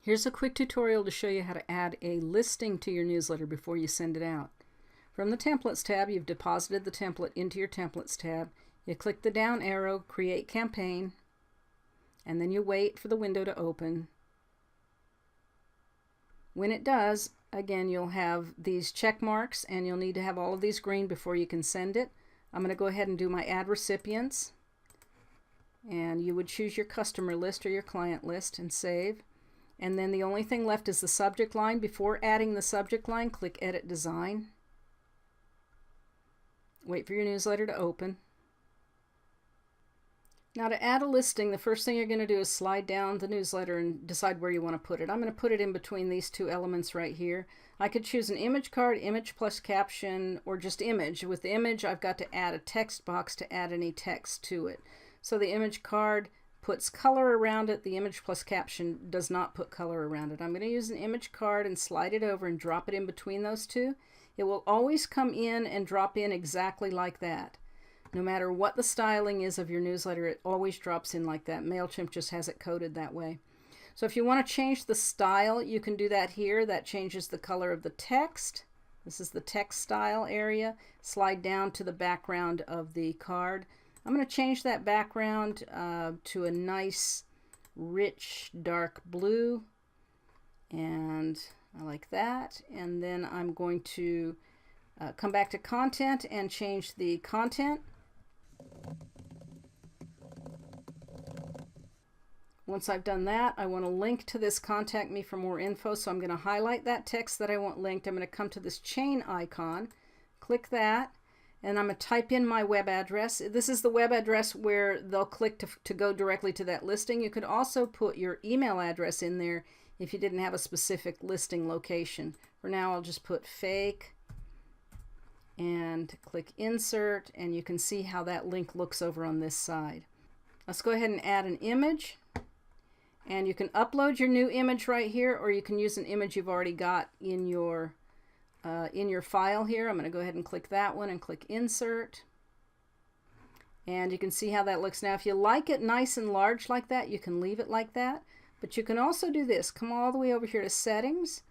Here's a quick tutorial to show you how to add a listing to your newsletter before you send it out. From the Templates tab, you've deposited the template into your Templates tab. You click the down arrow, Create Campaign, and then you wait for the window to open. When it does, again, you'll have these check marks, and you'll need to have all of these green before you can send it. I'm going to go ahead and do my Add Recipients, and you would choose your customer list or your client list and save. And then the only thing left is the subject line. Before adding the subject line, click Edit Design. Wait for your newsletter to open. Now to add a listing, the first thing you're going to do is slide down the newsletter and decide where you want to put it. I'm going to put it in between these two elements right here. I could choose an image card, image plus caption, or just image. With the image, I've got to add a text box to add any text to it. So the image card puts color around it. The image plus caption does not put color around it. I'm going to use an image card and slide it over and drop it in between those two. It will always come in and drop in exactly like that. No matter what the styling is of your newsletter, it always drops in like that. MailChimp just has it coded that way. So if you want to change the style, you can do that here. That changes the color of the text. This is the text style area. Slide down to the background of the card. I'm going to change that background to a nice, rich, dark blue. And I like that. And then I'm going to come back to content and change the content. Once I've done that, I want to link to this Contact Me for more info. So I'm going to highlight that text that I want linked. I'm going to come to this chain icon, click that, and I'm going to type in my web address. This is the web address where they'll click to go directly to that listing. You could also put your email address in there if you didn't have a specific listing location. For now, I'll just put fake and click insert, and you can see how that link looks over on this side. Let's go ahead and add an image, and you can upload your new image right here, or you can use an image you've already got in your file here. I'm going to go ahead and click that one and click insert, and you can see how that looks. Now if you like it nice and large like that, you can leave it like that, but you can also do this. Come all the way over here to settings,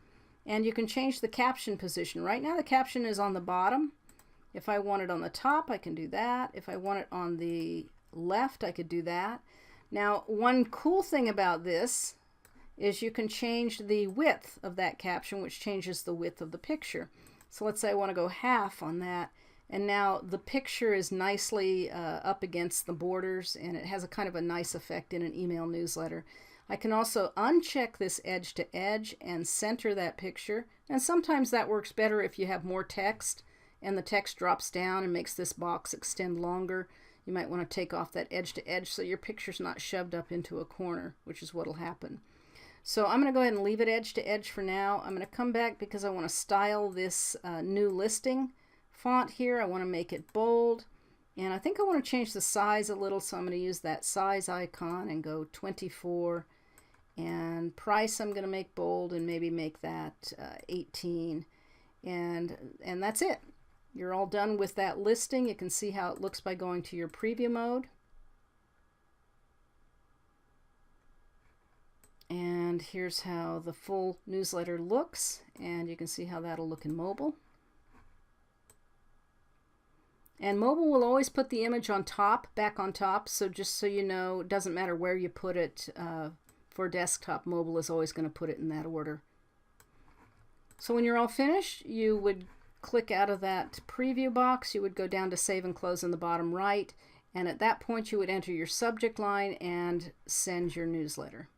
and you can change the caption position. Right now the caption is on the bottom. If I want it on the top, I can do that. If I want it on the left, I could do that. Now one cool thing about this is you can change the width of that caption, which changes the width of the picture. So let's say I want to go half on that, and now the picture is nicely up against the borders, and it has a kind of a nice effect in an email newsletter. I can also uncheck this edge to edge and center that picture, and sometimes that works better if you have more text and the text drops down and makes this box extend longer. You might want to take off that edge to edge so your picture's not shoved up into a corner, which is what will happen. So I'm going to go ahead and leave it edge to edge for now. I'm going to come back because I want to style this new listing font here. I want to make it bold, and I think I want to change the size a little, so I'm going to use that size icon and go 24, and price I'm going to make bold and maybe make that 18, and that's it. You're all done with that listing. You can see how it looks by going to your preview mode. And here's how the full newsletter looks, and you can see how that'll look in mobile. And mobile will always put the image on top, back on top, so just so you know, it doesn't matter where you put it. For desktop, mobile is always going to put it in that order. So when you're all finished, you would click out of that preview box, you would go down to save and close in the bottom right, and at that point you would enter your subject line and send your newsletter.